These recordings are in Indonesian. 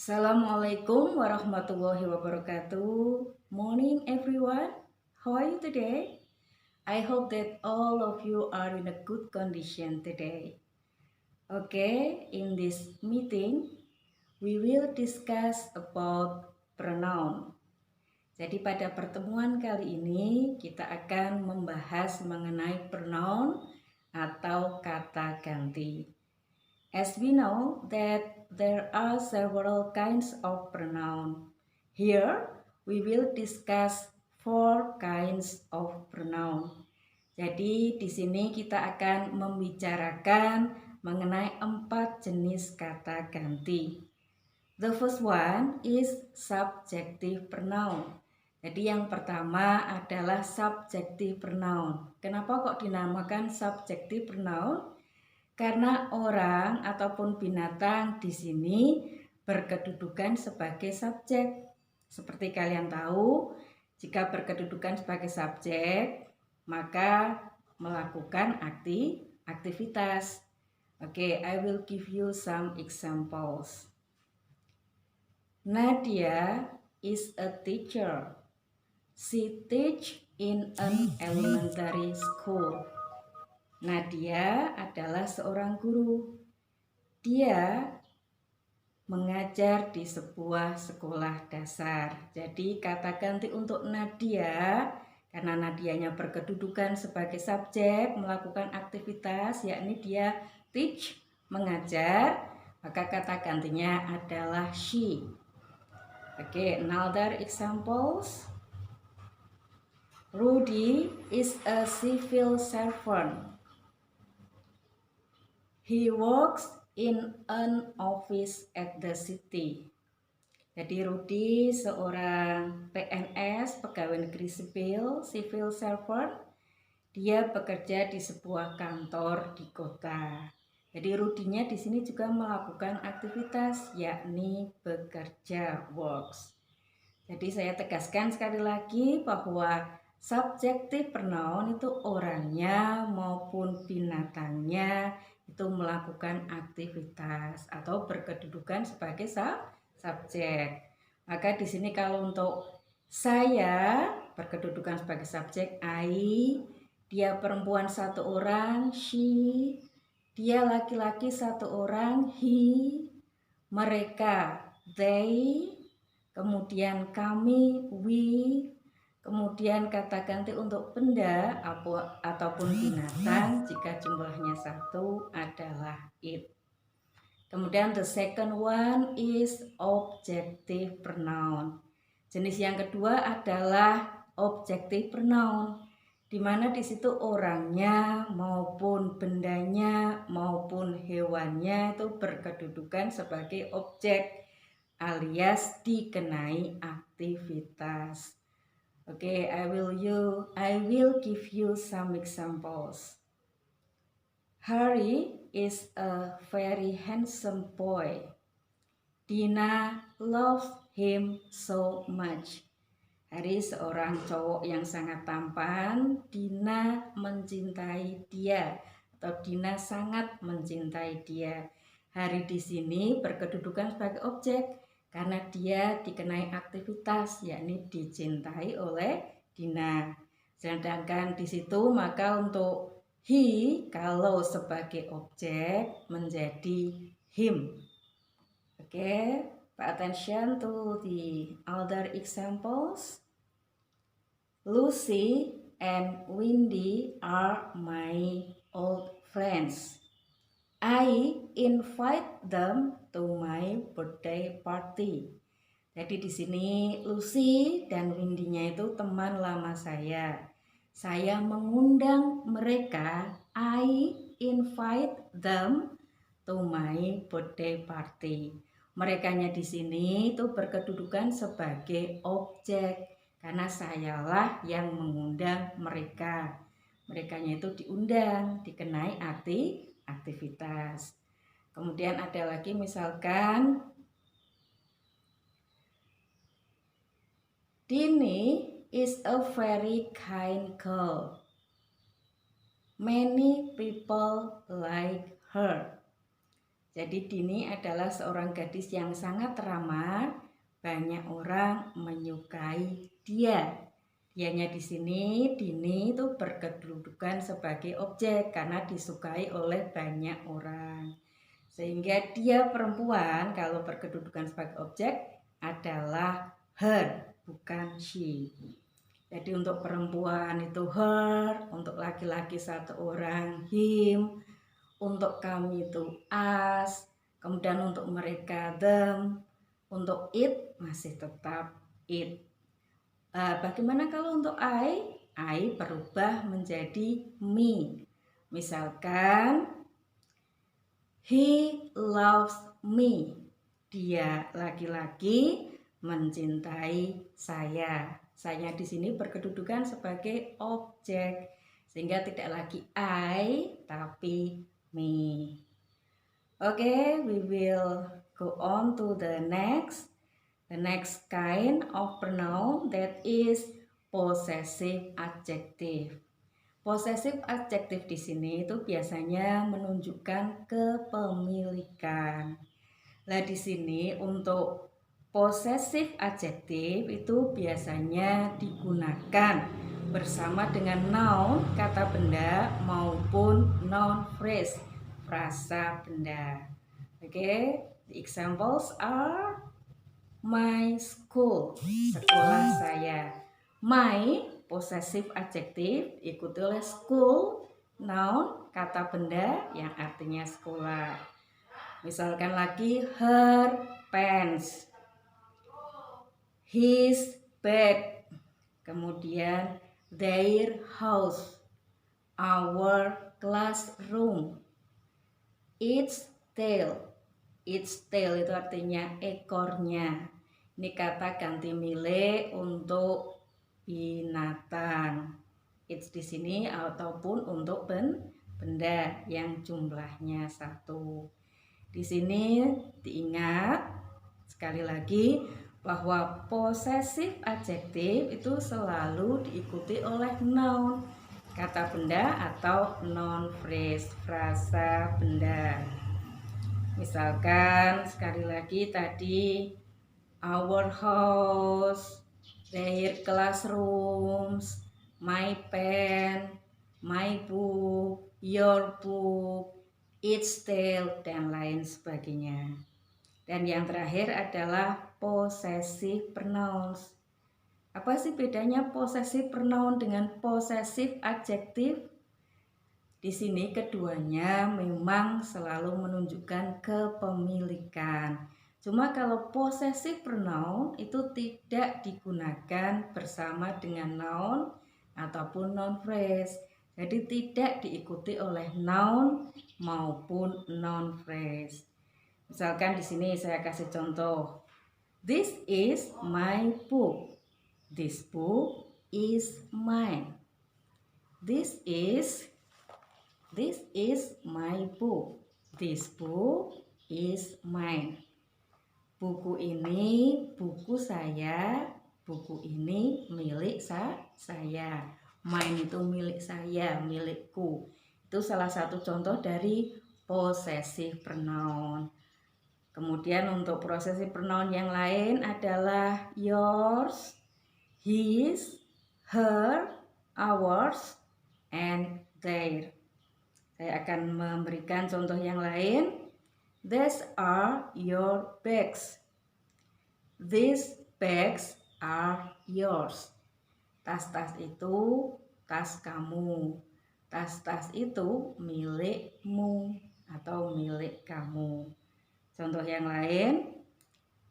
Assalamualaikum warahmatullahi wabarakatuh. Morning everyone. How are you today? I hope that all of you are in a good condition today. Okay, in this meeting we will discuss about pronoun. Jadi pada pertemuan kali ini kita akan membahas mengenai pronoun atau kata ganti. As we know that there are several kinds of pronoun. Here we will discuss 4 kinds of pronoun. Jadi di sini kita akan membicarakan mengenai 4 jenis kata ganti. The first one is subjective pronoun. Jadi yang pertama adalah subjective pronoun. Kenapa kok dinamakan subjective pronoun? Karena orang ataupun binatang di sini berkedudukan sebagai subjek. Seperti kalian tahu, jika berkedudukan sebagai subjek, maka melakukan aktivitas. Okay, I will give you some examples. Nadia is a teacher. She teach in an elementary school. Nadia adalah seorang guru. Dia mengajar di sebuah sekolah dasar. Jadi kata ganti untuk Nadia, karena Nadianya berkedudukan sebagai subjek melakukan aktivitas, yakni dia teach, mengajar, maka kata gantinya adalah she. Okay, another examples. Rudy is a civil servant. He works in an office at the city. Jadi Rudy seorang PNS, pegawai negeri sipil, civil servant. Dia bekerja di sebuah kantor di kota. Jadi Rudy-nya di sini juga melakukan aktivitas, yakni bekerja, works. Jadi saya tegaskan sekali lagi bahwa subjective pronoun itu orangnya maupun binatangnya itu melakukan aktivitas atau berkedudukan sebagai subjek. Maka di sini kalau untuk saya berkedudukan sebagai subjek I, dia perempuan 1 orang she, dia laki-laki 1 orang he, mereka they, kemudian kami we, kemudian kata ganti untuk benda ataupun binatang jika jumlahnya 1 adalah it. Kemudian the second one is objective pronoun. Jenis yang kedua adalah objective pronoun, di mana di situ orangnya maupun bendanya maupun hewannya itu berkedudukan sebagai objek alias dikenai aktivitas. Okay, I will give you some examples. Harry is a very handsome boy. Dina loves him so much. Harry seorang cowok yang sangat tampan. Dina mencintai dia atau Dina sangat mencintai dia. Harry di sini berkedudukan sebagai objek karena dia dikenai aktivitas, yakni dicintai oleh Dina. Sedangkan di situ maka untuk he kalau sebagai objek menjadi him. Okay, pay attention to the other examples. Lucy and Wendy are my old friends. I invite them to my birthday party. Jadi di sini Lucy dan Windy-nya itu teman lama saya. Saya mengundang mereka. I invite them to my birthday party. Merekanya di sini itu berkedudukan sebagai objek karena sayalah yang mengundang mereka. Merekanya itu diundang, dikenai aktivitas. Kemudian ada lagi misalkan Dini is a very kind girl. Many people like her. Jadi Dini adalah seorang gadis yang sangat ramah, banyak orang menyukai dia. Dianya di sini, Dini itu berkedudukan sebagai objek karena disukai oleh banyak orang. Sehingga dia perempuan kalau berkedudukan sebagai objek adalah her, bukan she. Jadi untuk perempuan itu her, untuk laki-laki satu orang him, untuk kami itu us, kemudian untuk mereka them, untuk it masih tetap it. Bagaimana kalau untuk I berubah menjadi me. Misalkan he loves me, dia laki-laki mencintai saya. Saya di sini berkedudukan sebagai objek, sehingga tidak lagi I tapi me. Okay, we will go on to the next kind of pronoun, that is possessive adjective. Possessive adjective di sini itu biasanya menunjukkan kepemilikan. Nah, di sini untuk possessive adjective itu biasanya digunakan bersama dengan noun, kata benda, maupun noun phrase, frasa benda. Okay, the examples are my school, sekolah saya. My possessive adjective ikuti oleh school, noun, kata benda yang artinya sekolah. Misalkan lagi her pants, his bag, kemudian their house, our classroom, its tail. Its tail itu artinya ekornya. Ini kata ganti milik untuk binatang. Its di sini ataupun untuk benda yang jumlahnya 1. Di sini diingat sekali lagi bahwa possessive adjective itu selalu diikuti oleh noun, kata benda atau noun phrase, frasa benda. Misalkan sekali lagi tadi our house, their classrooms, my pen, my book, your book, its tail, dan lain sebagainya. Dan yang terakhir adalah possessive pronouns. Apa sih bedanya possessive pronoun dengan possessive adjective? Di sini keduanya memang selalu menunjukkan kepemilikan. Cuma kalau possessive pronoun itu tidak digunakan bersama dengan noun ataupun noun phrase. Jadi tidak diikuti oleh noun maupun noun phrase. Misalkan di sini saya kasih contoh. This is my book. This book is mine. This is my book. This book is mine. Buku ini buku saya. Buku ini milik saya. Mine itu milik saya, milikku. Itu salah satu contoh dari possessive pronoun. Kemudian untuk possessive pronoun yang lain adalah yours, his, her, ours, and their. Saya akan memberikan contoh yang lain. These are your bags. These bags are yours. Tas-tas itu tas kamu. Tas-tas itu milikmu atau milik kamu. Contoh yang lain.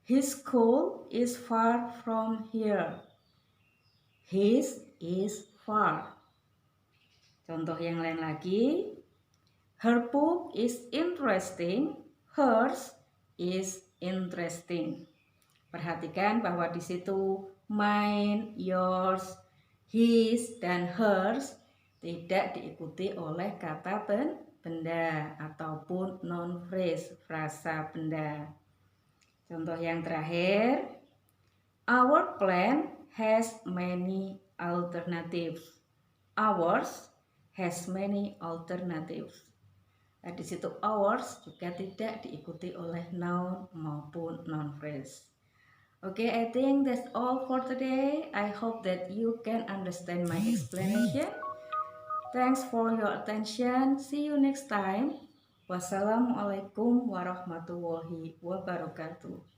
His school is far from here. His is far. Contoh yang lain lagi. Her book is interesting, hers is interesting. Perhatikan bahwa di situ mine, yours, his, dan hers tidak diikuti oleh kata benda ataupun noun phrase, frasa benda. Contoh yang terakhir, our plan has many alternatives. Ours has many alternatives. Di situ hours juga tidak diikuti oleh noun maupun non phrase. Okay, I think that's all for today. I hope that you can understand my explanation. Thanks for your attention. See you next time. Wassalamualaikum warahmatullahi wabarakatuh.